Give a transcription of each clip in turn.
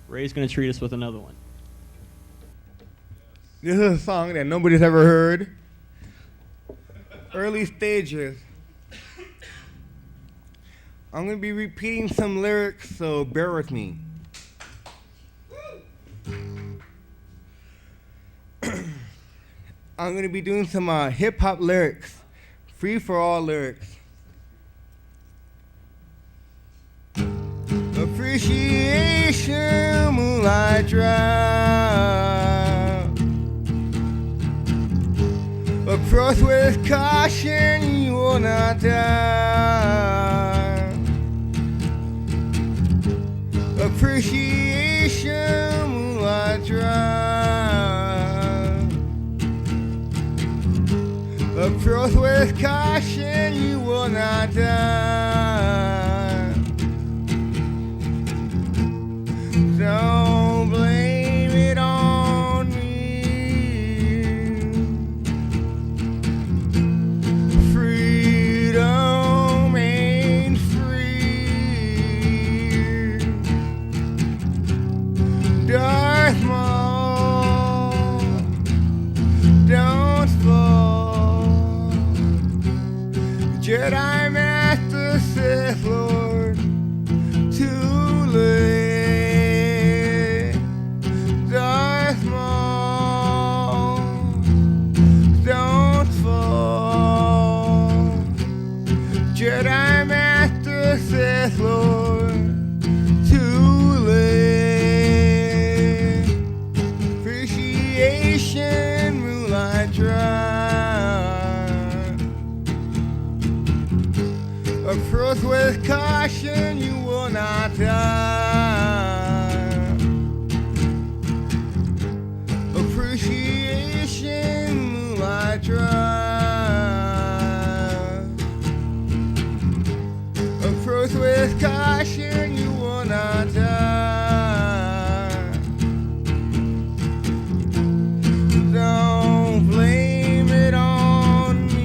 Ray's going to treat us with another one. This is a song that nobody's ever heard. Early stages. I'm going to be repeating some lyrics, so bear with me. I'm going to be doing some hip-hop lyrics. Free-for-all lyrics. Appreciation, moonlight drive. Approach with caution, you will not die. Appreciation, moonlight drive. Approach with caution, you will not die. Don't blame it on me. Freedom ain't free. Darth Maul, don't fall. Jedi Master Sith Lord, too late. Darth Maul, don't fall. Jedi Master Sith Lord, too late. Appreciation, moonlight drive. Approach with caution, you will not die. Appreciation, moonlight drive. Approach with caution, you will not die. Don't blame it on me.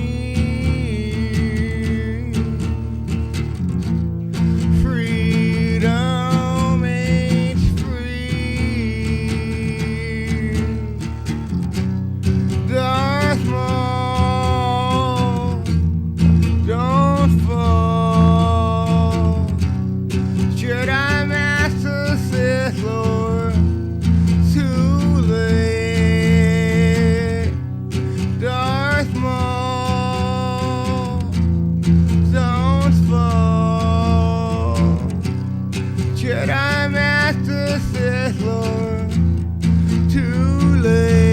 Freedom ain't free. Darth Maul, don't fall. Jedi Master Sith Lord, too late. Darth Maul, don't fall. Jedi Master Sith Lord, too late.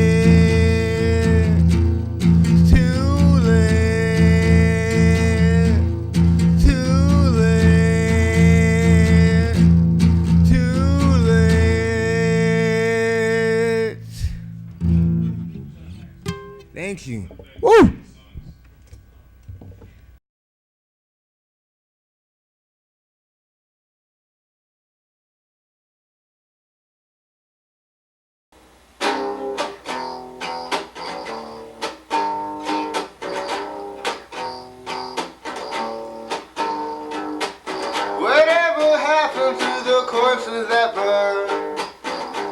Too late. Too late. Too late. Thank you. Woo! Whatever happened to the corpses that burn?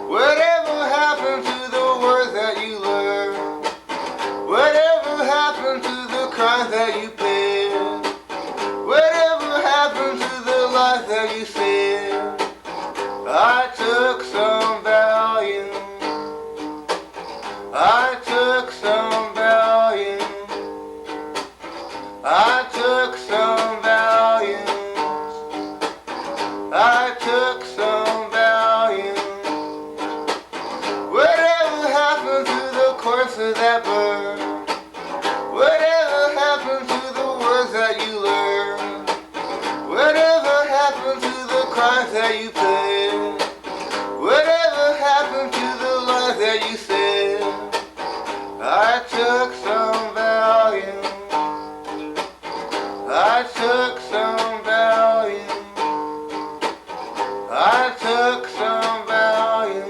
Whatever happened to the words that you learned? Whatever happened to the crimes that you paid? Whatever happened to the lies that you said? I took some value. I took some value. I took some value. I took some value. Whatever happened to the corpses that burn? Whatever happened to the words that you learned? Whatever happened to the crimes that you paid? Whatever happened to the lies that you said? I took some value. I took some value. I took some value.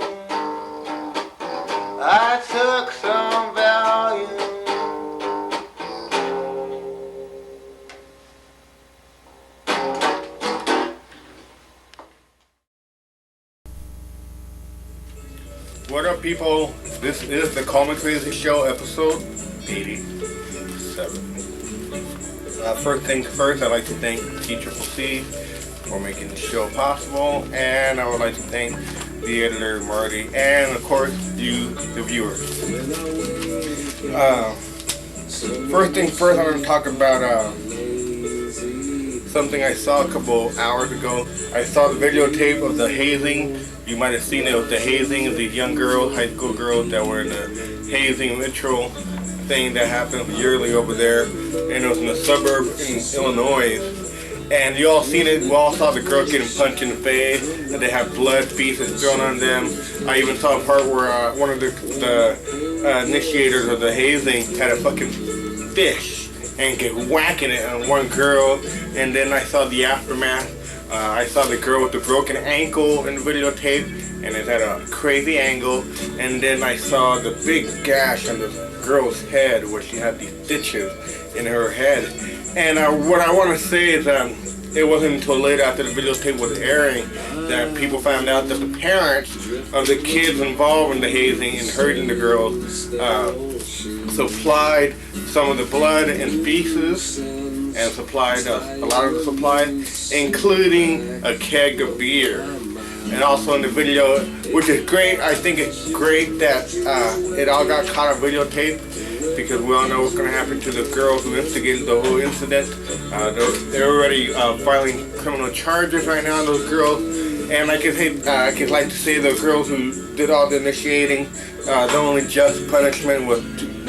I took some value. What up, people? This is the Call Me Crazy Show, episode 87. First things first, I'd like to thank TCCC for making the show possible, and I would like to thank the editor, Marty, and of course, you, the viewers. First thing first, I'm going to talk about something I saw a couple hours ago. I saw the videotape of the hazing. You might have seen it with the hazing of these young girls, high school girls that were in the hazing ritual thing that happens yearly over there. And it was in a suburb in Illinois. And you all seen it. We all saw the girl getting punched in the face, and they have blood pieces thrown on them. I even saw a part where one of the initiators of the hazing had a fucking fish and get whacking it on one girl. And then I saw the aftermath. I saw the girl with the broken ankle in the videotape, and it had a crazy angle. And then I saw the big gash on the girl's head where she had these stitches in her head. And what I want to say is it wasn't until later after the videotape was airing that people found out that the parents of the kids involved in the hazing and hurting the girls supplied some of the blood and feces and supplied a lot of the supply, including a keg of beer. And also in the video, which is great, I think it's great that it all got caught on videotape, because we all know what's going to happen to the girls who instigated the whole incident. They're already filing criminal charges right now on those girls. And I could like to say the girls who did all the initiating, the only just punishment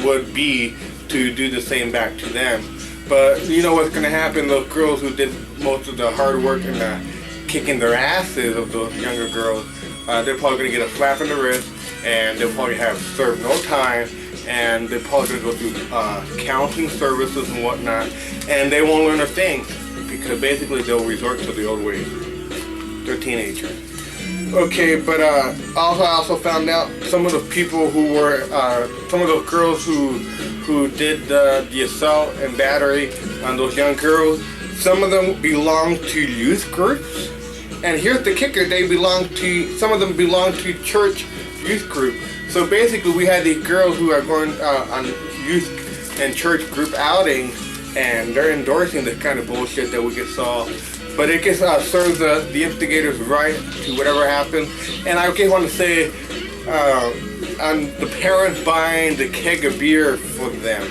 would be to do the same back to them. But you know what's going to happen? Those girls who did most of the hard work and kicking their asses of those younger girls, they're probably going to get a slap in the wrist, and they'll probably have served no time, and they're probably going to go through counseling services and whatnot, and they won't learn a thing, because basically they'll resort to the old ways. They're teenagers. Okay, but I also found out some of the people who were, some of those girls who did the assault and battery on those young girls, some of them belong to youth groups. And here's the kicker, some of them belong to church youth group. So basically we had these girls who are going on youth and church group outings, and they're endorsing this kind of bullshit that we just saw. But it just serves the instigators right to whatever happened. And I just want to say, on the parents buying the keg of beer for them,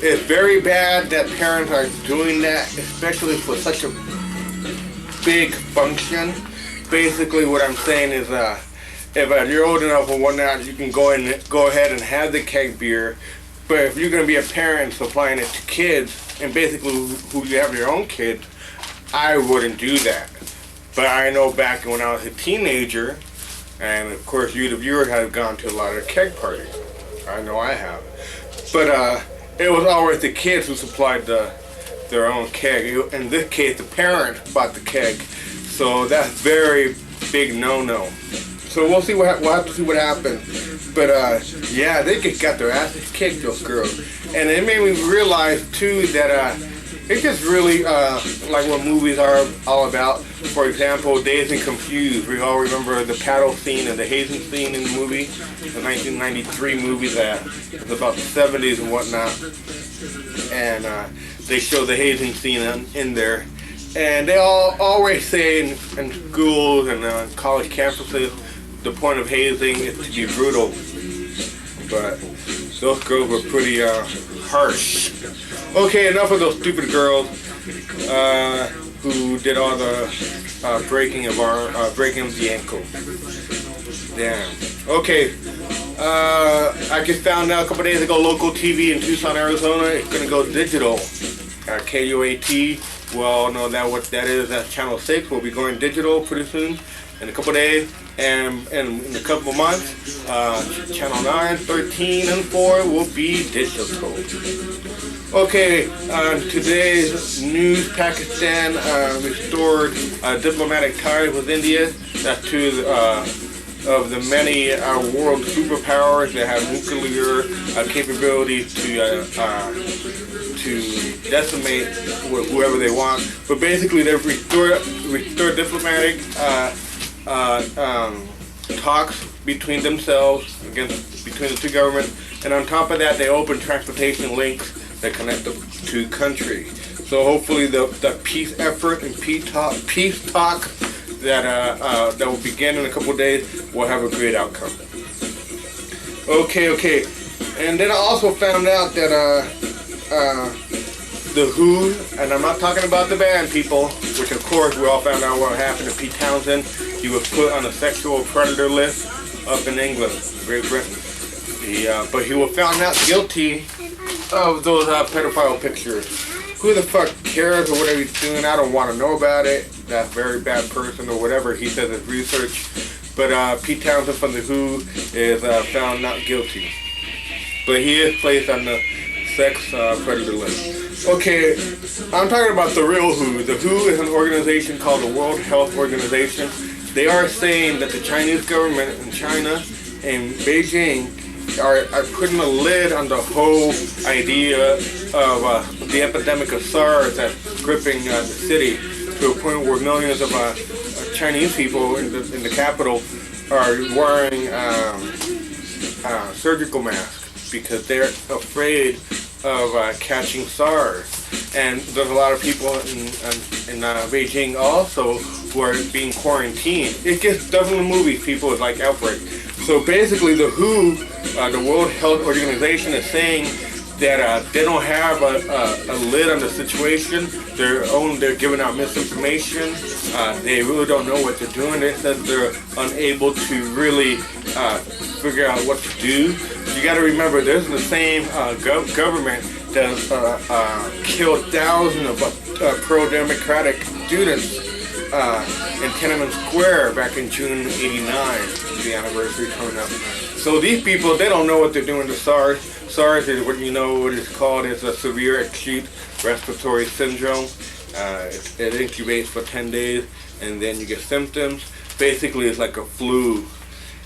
it's very bad that parents are doing that, especially for such a big function. Basically what I'm saying is if you're old enough or whatnot, you can go ahead and have the keg beer. But if you're going to be a parent supplying it to kids, and basically who you have your own kids, I wouldn't do that. But I know back when I was a teenager, and of course you the viewer have gone to a lot of keg parties. I know I have. But it was always the kids who supplied their own keg. In this case, the parent bought the keg. So that's very big no-no. So we'll see we'll have to see what happens. But yeah, they just got their asses kicked, those girls. And it made me realize too that it's just really like what movies are all about. For example, Dazed and Confused. We all remember the paddle scene and the hazing scene in the movie, the 1993 movie that was about the 70s and whatnot. And they show the hazing scene in there. And they always say in schools and college campuses, the point of hazing is to be brutal. But those girls were pretty harsh. Okay, enough of those stupid girls who did all the breaking of the ankle. Damn. Okay. I just found out a couple days ago, local TV in Tucson, Arizona is going to go digital. KUAT. Well, know that what that is. That's Channel 6. We'll be going digital pretty soon, in a couple days, and in a couple of months, Channel 9, 13, and 4 will be digital. Okay, today's news: Pakistan restored diplomatic ties with India. That's two of the many world superpowers that have nuclear capability to decimate whoever they want. But basically, they've restored diplomatic talks between themselves, between the two governments, and on top of that, they open transportation links that connect the two countries. So hopefully, the peace effort and peace talk that will begin in a couple of days will have a great outcome. Okay. And then I also found out that the Who, and I'm not talking about the band, people, which of course we all found out what happened to Pete Townsend. He was put on a sexual predator list up in England, Great Britain. But he was found not guilty of those pedophile pictures. Who the fuck cares or whatever he's doing? I don't want to know about it. That very bad person or whatever he says is research. But Pete Townsend from the Who is found not guilty. But he is placed on the sex predator list. Okay, I'm talking about the real Who. The Who is an organization called the World Health Organization. They are saying that the Chinese government in China and Beijing are putting a lid on the whole idea of the epidemic of SARS that's gripping the city to a point where millions of Chinese people in the capital are wearing surgical masks because they're afraid of catching SARS. And there's a lot of people in Beijing also who are being quarantined. It gets done in the movies, people, it's like outbreak. So basically the WHO, the World Health Organization, is saying that they don't have a lid on the situation. They're giving out misinformation. They really don't know what they're doing. They said they're unable to really figure out what to do. You got to remember, this is the same government that killed thousands of pro-democratic students in Tiananmen Square back in June '89, the anniversary coming up. So these people, they don't know what they're doing to SARS. SARS is what it's called. It's a severe acute respiratory syndrome. It incubates for 10 days and then you get symptoms. Basically, it's like a flu.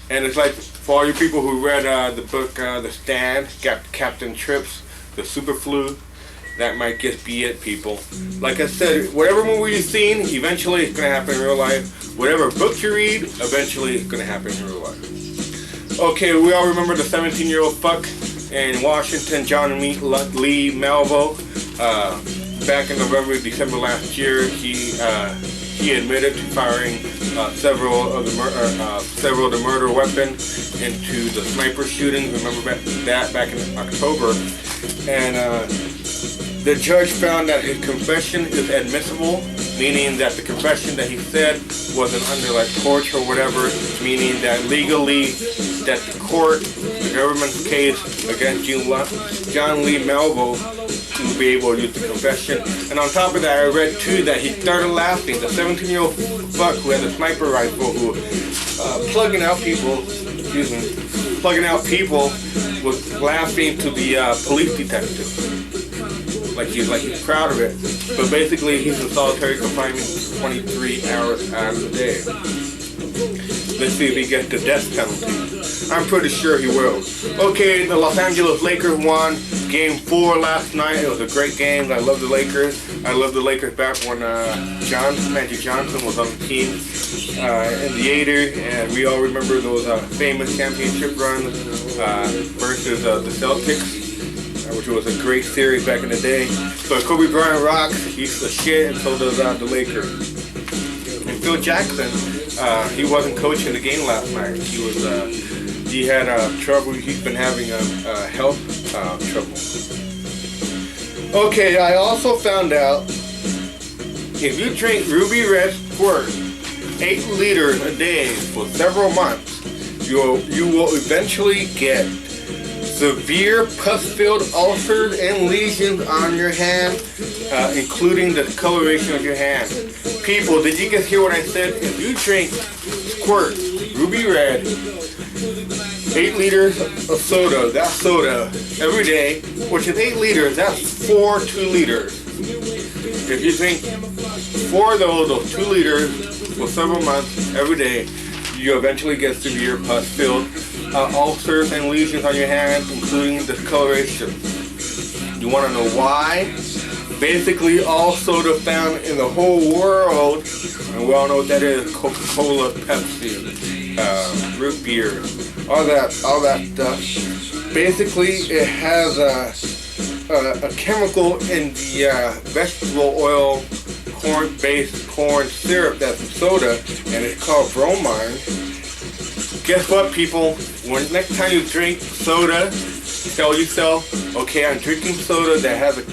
And it's like, for all you people who read the book The Stand, Captain Trips, the super flu, that might just be it, people. Like I said, whatever movie you've seen, eventually it's going to happen in real life. Whatever book you read, eventually it's going to happen in real life. Okay, we all remember the 17-year-old fuck in Washington, John Lee Malvo. Back in November, December last year, he admitted to firing several of the murder weapons into the sniper shooting. Remember that back in October, and the judge found that his confession is admissible, meaning that the confession that he said wasn't under like torture or whatever, meaning that legally that the government's case against John Lee Malvo will be able to use the confession. And on top of that, I read too that he started laughing. The 17-year-old fuck who had a sniper rifle who plugging out people was laughing to the police detective. Like he's proud of it. But basically he's in solitary confinement 23 hours out of the day. Let's see if he gets the death penalty. I'm pretty sure he will. Okay, the Los Angeles Lakers won Game 4 last night. It was a great game. I love the Lakers. I love the Lakers back when Magic Johnson was on the team in the 80s. And we all remember those famous championship runs versus the Celtics, which was a great series back in the day. But Kobe Bryant rocks. He's the shit, and so does the Lakers. And Phil Jackson, he wasn't coaching the game last night. He had trouble. He's been having health trouble. Okay, I also found out if you drink Ruby Red Squirt 8 liters a day for several months, you will eventually get severe pus-filled ulcers and lesions on your hand, including the coloration of your hand. People, did you guys hear what I said? If you drink Squirt Ruby Red 8 liters of soda, that soda, every day, which is 8 liters, that's 4 2 liters. If you drink 4 of those 2 liters for several months, every day, you eventually get severe pus-filled ulcers and lesions on your hands, including discoloration. You want to know why? Basically, all soda found in the whole world and we all know what that is: Coca-Cola, Pepsi, root beer, all that stuff. Basically, it has a chemical in the vegetable oil, corn-based corn syrup that's in soda, and it's called bromine. Guess what, people? When next time you drink soda, tell yourself, okay, I'm drinking soda that has a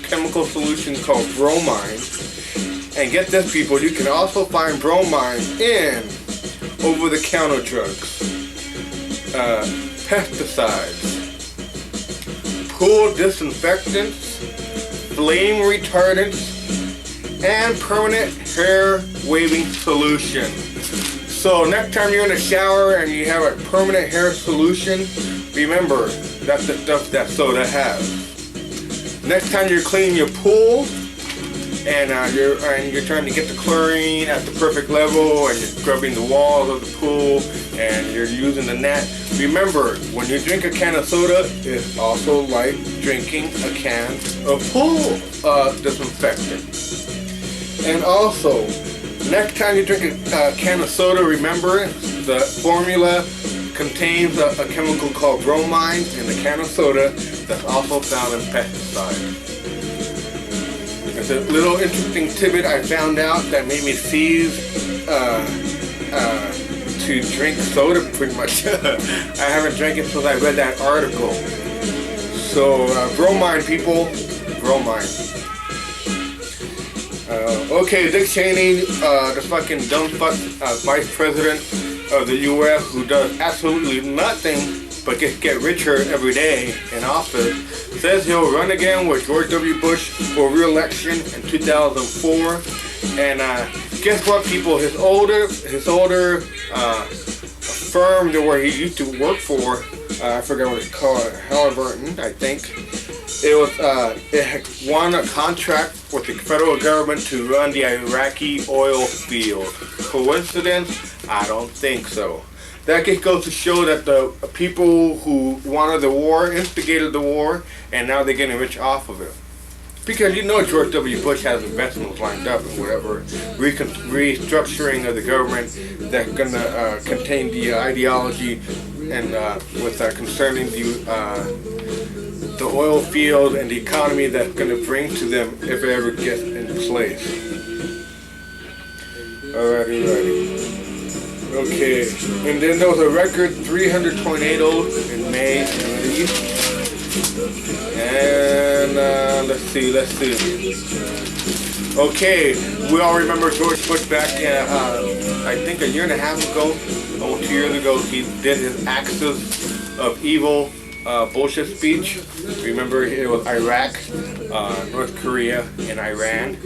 chemical solution called bromine. And get this, people, you can also find bromine in over-the-counter drugs, pesticides, pool disinfectants, flame retardants, and permanent hair waving solution. So next time you're in the shower and you have a permanent hair solution, remember, that's the stuff that soda has. Next time you're cleaning your pool and you're trying to get the chlorine at the perfect level, and you're scrubbing the walls of the pool, and you're using the net, remember, when you drink a can of soda, it's also like drinking a can of pool disinfectant. And also, next time you drink a can of soda, remember, the formula contains a chemical called bromine in the can of soda that's also found in pesticides. It's a little interesting tidbit I found out that made me seize to drink soda pretty much. I haven't drank it since I read that article. So bromine, people, bromine. Okay, Dick Cheney, the fucking dumb fuck vice president of the U.S. who does absolutely nothing but get richer every day in office, says he'll run again with George W. Bush for re-election in 2004. And guess what, people? His older firm where he used to work for, I forgot what it's called, Halliburton, I think. It had won a contract with the federal government to run the Iraqi oil field. Coincidence? I don't think so. That just goes to show that the people who wanted the war instigated the war, and now they're getting rich off of it. Because you know George W. Bush has investments lined up and whatever, restructuring of the government that's going to contain the ideology and concerning the oil field and the economy that's going to bring to them if it ever gets into place. Alrighty. Okay, and then there was a record 300 tornadoes in May in the East. And let's see. Okay, we all remember George Bush back, I think a year and a half ago, or 2 years ago, he did his Axis of Evil bullshit speech. Remember, it was Iraq, North Korea, and Iran.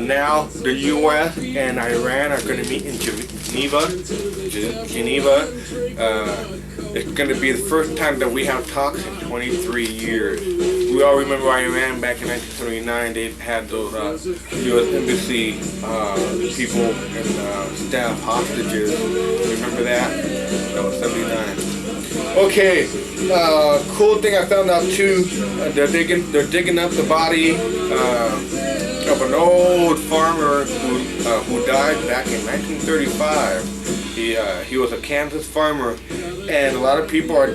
Now, the U.S. and Iran are going to meet in Geneva. It's going to be the first time that we have talks in 23 years. We all remember Iran back in 1979. They had those U.S. Embassy people and staff hostages. Remember that? That was 79. Okay, cool thing I found out too. They're digging up the body of an old farmer who died back in 1935. He was a Kansas farmer, and a lot of people are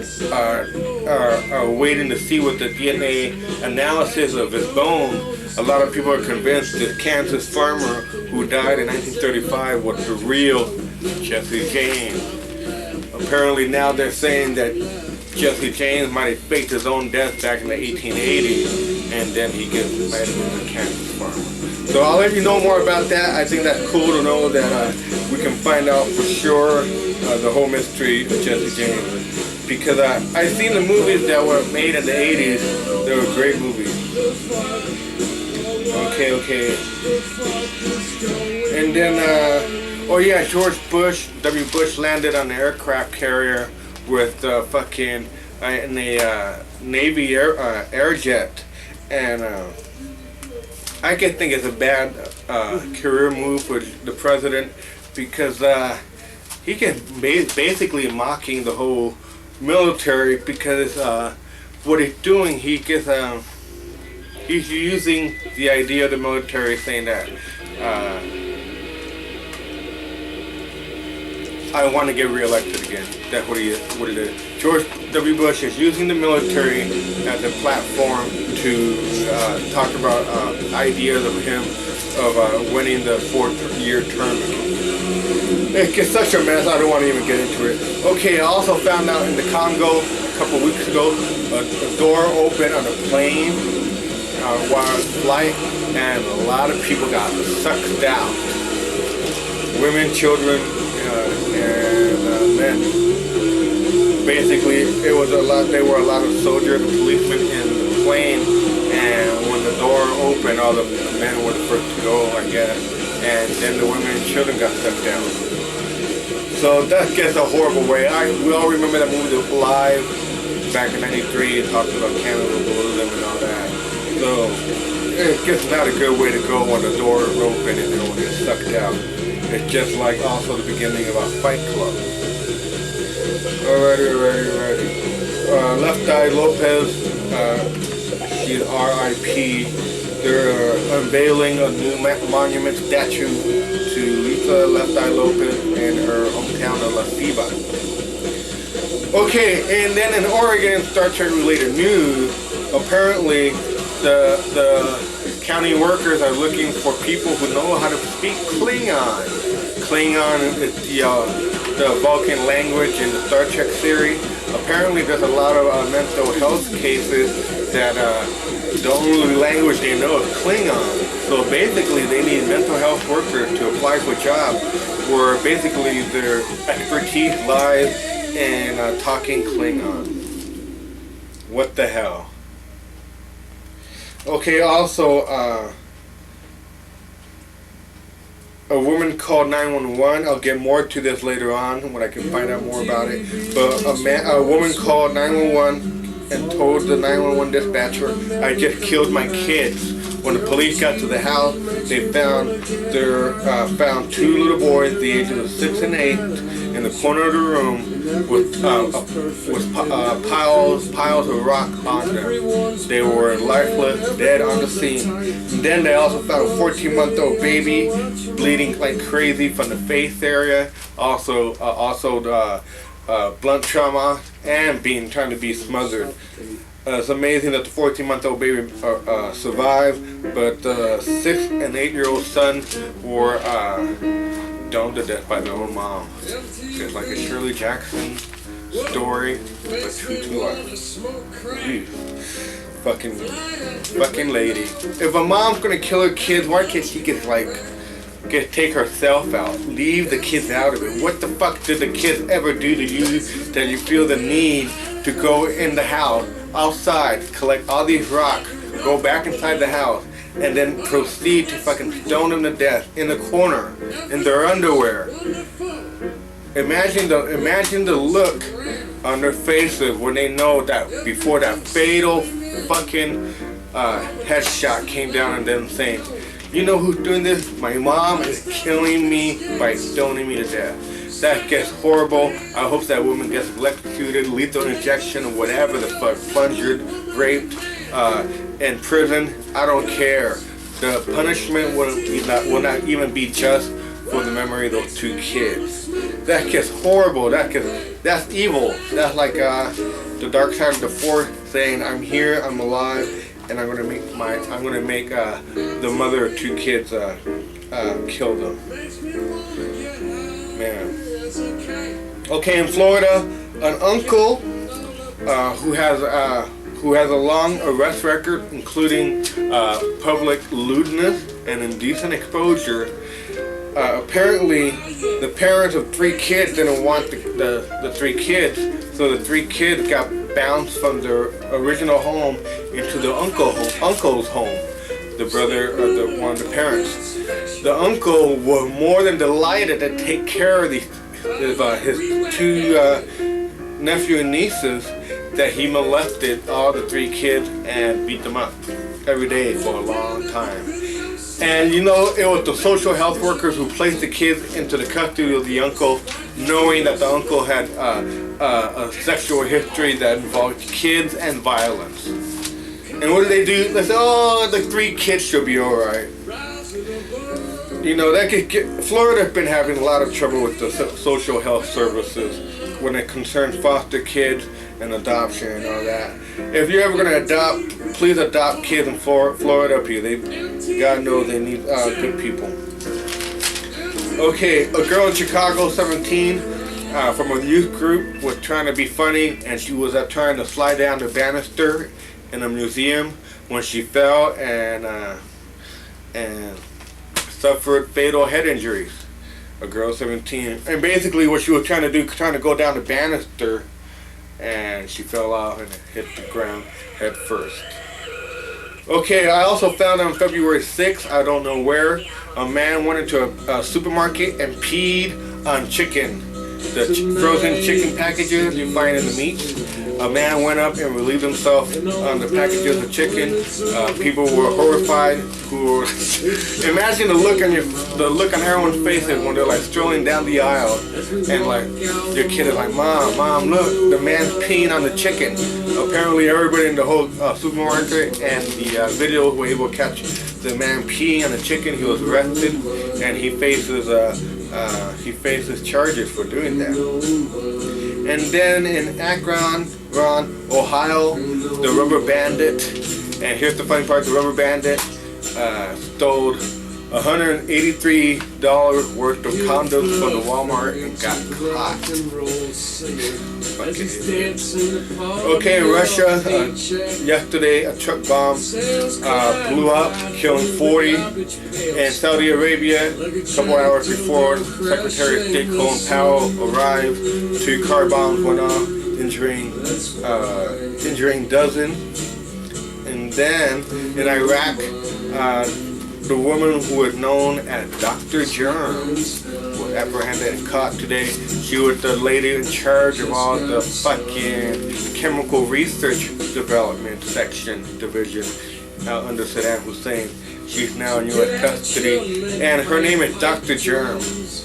waiting to see what the DNA analysis of his bone. A lot of people are convinced that Kansas farmer who died in 1935 was the real Jesse James. Apparently now they're saying that Jesse James might have faked his own death back in the 1880s, and then he gets mad with the Kansas farmer. So I'll let you know more about that. I think that's cool to know that we can find out for sure the whole mystery of Jesse James. Because I've seen the movies that were made in the 80s. They were great movies. Okay. And then, oh yeah, George W. Bush landed on an aircraft carrier with in a Navy air jet, and I can think it's a bad career move for the president, because he can basically mocking the whole military, because what he's doing, he's using the idea of the military, saying that I want to get reelected again. That's what it is. George W. Bush is using the military as a platform to talk about ideas of him of winning the 4th-year term. It gets such a mess, I don't want to even get into it. Okay, I also found out in the Congo a couple weeks ago, a door opened on a plane while on flight, and a lot of people got sucked out. Women, children, and men. Basically, it was a lot. There were a lot of soldiers and policemen in the plane, and when the door opened, all the men were the first to go, I guess, and then the women and children got sucked down. So that gets a horrible way. We all remember that movie, The Live, back in '93. It talked about cannibalism and all that. So it gets not a good way to go when the door is open and everyone gets sucked out. It's just like also the beginning of a Fight Club. Alrighty. Left Eye Lopez, she's R.I.P. They're unveiling a new monument statue to Lisa Left Eye Lopez in her hometown of La Ceiba. Okay, and then in Oregon, Star Trek related news, apparently the county workers are looking for people who know how to speak Klingon. Klingon is the Vulcan language in the Star Trek series. Apparently there's a lot of mental health cases that the only language they know is Klingon. So basically they need mental health workers to apply for jobs where basically their expertise lies in talking Klingon. What the hell? Okay, also, a woman called 911. I'll get more to this later on when I can find out more about it. But a woman called 911 and told the 911 dispatcher, "I just killed my kids." When the police got to the house, they found two little boys, the ages of 6 and 8, in the corner of the room with piles of rock on them. They were lifeless, dead on the scene. And then they also found a 14-month-old baby bleeding like crazy from the face area. Also blunt trauma and trying to be smothered. It's amazing that the 14-month-old baby survived, but the 6 and 8-year-old son were stoned to death by their own mom. It's like a Shirley Jackson story, but true to life. Fucking lady. If a mom's gonna kill her kids, why can't she take herself out? Leave the kids out of it. What the fuck did the kids ever do to you that you feel the need to go in the house, outside, collect all these rocks, go back inside the house, and then proceed to fucking stone them to death in the corner, in their underwear? Imagine the look on their faces when they know that before that fatal fucking headshot came down and them saying, "You know who's doing this? My mom is killing me by stoning me to death." That gets horrible. I hope that woman gets electrocuted, lethal injection, or whatever the fuck, plunged, raped, in prison. I don't care. The punishment will not even be just for the memory of those two kids. That gets horrible. That's evil. That's like the dark side of the Force saying, "I'm here, I'm alive, and I'm gonna make the mother of two kids kill them." Man. Okay, in Florida, an uncle who has a long arrest record, including public lewdness and indecent exposure. Apparently, the parents of 3 kids didn't want the 3 kids, so the 3 kids got bounced from their original home into the uncle's home, the brother of one of the parents. The uncle was more than delighted to take care of his 2 nephew and nieces that he molested all the 3 kids and beat them up every day for a long time. And you know, it was the social health workers who placed the kids into the custody of the uncle, knowing that the uncle had a sexual history that involved kids and violence. And what did they do? They said, "Oh, the 3 kids should be alright." you know, that could get, Florida's been having a lot of trouble with the social health services when it concerns foster kids and adoption and all that. If you're ever going to adopt, please adopt kids in Florida, because God knows they need good people. Okay, a girl in Chicago, 17, from a youth group, was trying to be funny, and she was trying to slide down the banister in a museum when she fell and suffered fatal head injuries. A girl 17, and basically what she was trying to do, trying to go down the banister, and she fell out and hit the ground head first. Okay, I also found on February 6th, I don't know where, a man went into a supermarket and peed on chicken. The frozen chicken packages you find in the meat. A man went up and relieved himself on the packages of chicken. People were horrified. Imagine the look on everyone's faces when they're like strolling down the aisle, and like your kid is like, "Mom, look, the man's peeing on the chicken." Apparently, everybody in the whole supermarket and the video were able to catch the man peeing on the chicken. He was arrested, and he faces charges for doing that. And then in Akron, Ohio, the rubber bandit, and here's the funny part, the rubber bandit stole $183 worth of condoms from the Walmart and got caught. Okay, in Russia, yesterday a truck bomb blew up, killing 40. In Saudi Arabia, a couple hours before Secretary of State Colin Powell arrived, 2 car bombs went off, injuring dozens. And then in Iraq, the woman who was known as Dr. Germs was apprehended and caught today. She was the lady in charge of all the fucking chemical research development division under Saddam Hussein. She's now in U.S. custody, and her name is Dr. Germs.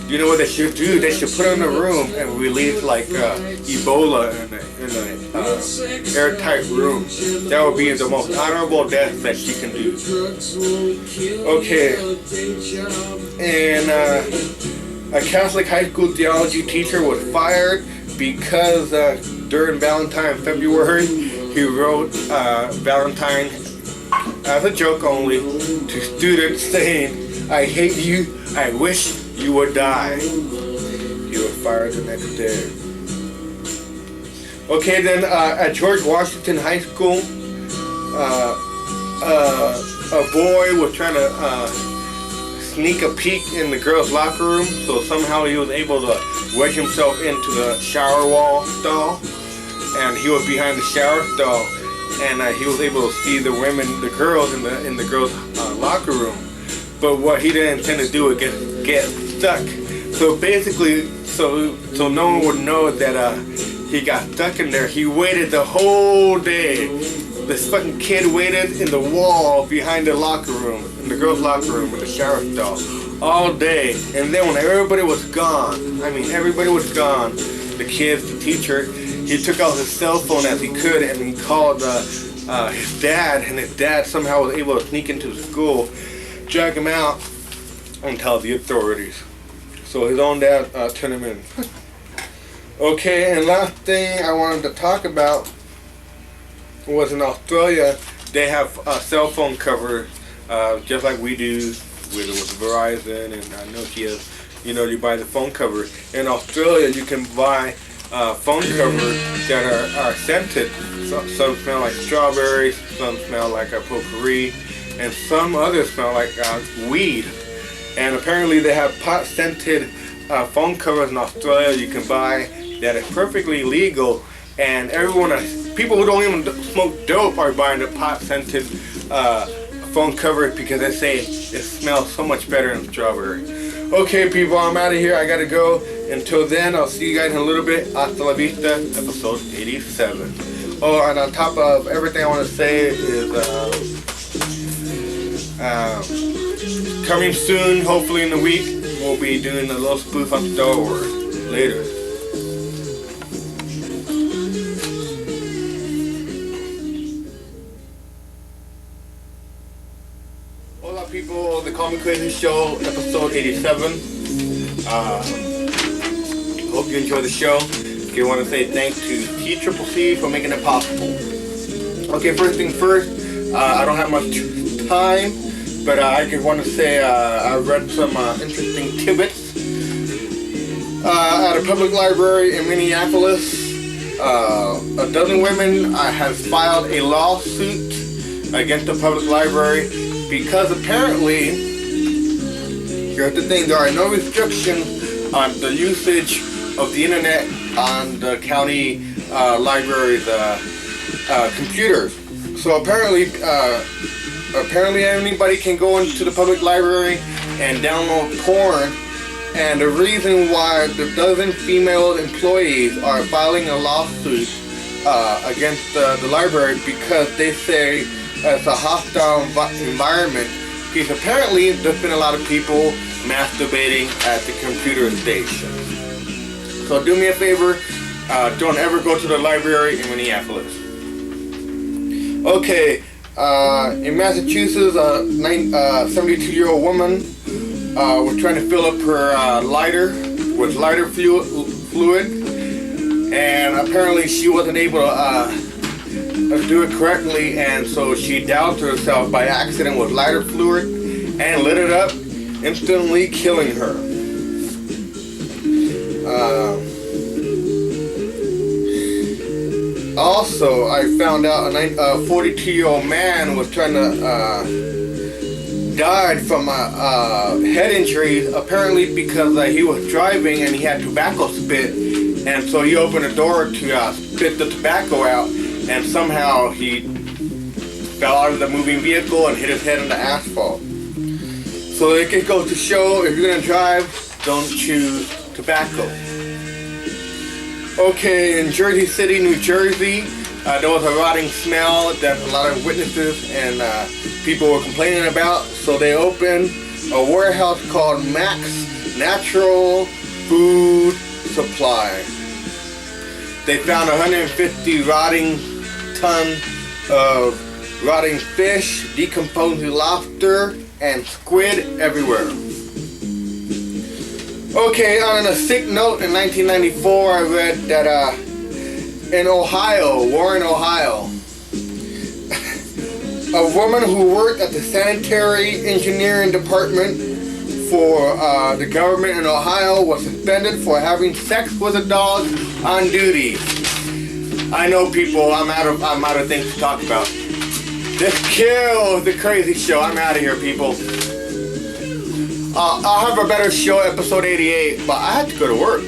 You know what they should do? They should put her in a room and release like Ebola in an airtight room. That would be the most honorable death that she can do. Okay. And a Catholic high school theology teacher was fired because during Valentine, February, he wrote Valentine as a joke only to students saying, "I hate you, I wish you would die." He was fired the next day. Okay, then at George Washington High School, a boy was trying to sneak a peek in the girls' locker room, so somehow he was able to wedge himself into the shower wall stall, and he was behind the shower stall, and he was able to see the girls in the girls' locker room. But what he didn't intend to do was get stuck. So basically, so no one would know that he got stuck in there. He waited the whole day. This fucking kid waited in the wall behind the locker room, in the girls' locker room, in the shower stall, all day. And then when everybody was gone, the kids, the teacher, he took out his cell phone as he could, and he called his dad, and his dad somehow was able to sneak into the school, drag him out, and tell the authorities. So his own dad turned him in. Okay, and last thing I wanted to talk about was in Australia, they have a cell phone cover, just like we do with Verizon and Nokia. You know, you buy the phone cover. In Australia, you can buy phone covers that are scented. Some smell like strawberries, some smell like a potpourri, and some others smell like weed. And apparently they have pot-scented phone covers in Australia you can buy that is perfectly legal. And people who don't even smoke dope are buying the pot-scented phone cover because they say it smells so much better than strawberry. Okay, people, I'm out of here. I gotta go. Until then, I'll see you guys in a little bit. Hasta la vista, episode 87. Oh, and on top of everything I want to say is coming soon, hopefully in a week, we'll be doing a little spoof on Star Wars. Later. Hola People, the Call Me Crazy Show, episode 87. Hope you enjoy the show. I want to say thanks to TCCC for making it possible. Okay, first thing first, I don't have much time, but I just want to say I read some interesting tidbits. At a public library in Minneapolis, a dozen women have filed a lawsuit against the public library because apparently, here's the thing, there are no restrictions on the usage of the internet on the county library's computers. So apparently anybody can go into the public library and download porn. And the reason why the dozen female employees are filing a lawsuit against the library because they say it's a hostile environment. Because apparently there's been a lot of people masturbating at the computer station. So do me a favor, don't ever go to the library in Minneapolis. Okay, in Massachusetts, a 72-year-old woman was trying to fill up her lighter with lighter fluid, and apparently she wasn't able to do it correctly, and so she doused herself by accident with lighter fluid and lit it up, instantly killing her. Also, I found out a 42-year-old man was trying to died from head injuries, apparently because he was driving and he had tobacco spit, and so he opened the door to spit the tobacco out, and somehow he fell out of the moving vehicle and hit his head on the asphalt. So it can go to show, if you're going to drive, don't choose tobacco. Okay, in Jersey City, New Jersey, there was a rotting smell that a lot of witnesses and people were complaining about. So they opened a warehouse called Max Natural Food Supply. They found 150 rotting tons of rotting fish, decomposing lobster, and squid everywhere. Okay, on a sick note, in 1994, I read that in Ohio, Warren, Ohio, a woman who worked at the sanitary engineering department for the government in Ohio was suspended for having sex with a dog on duty. I know, people, I'm out of things to talk about. Just kill the crazy show. I'm out of here, people. I'll have a better show, episode 88, but I have to go to work.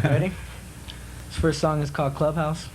Ready? This first song is called Clubhouse.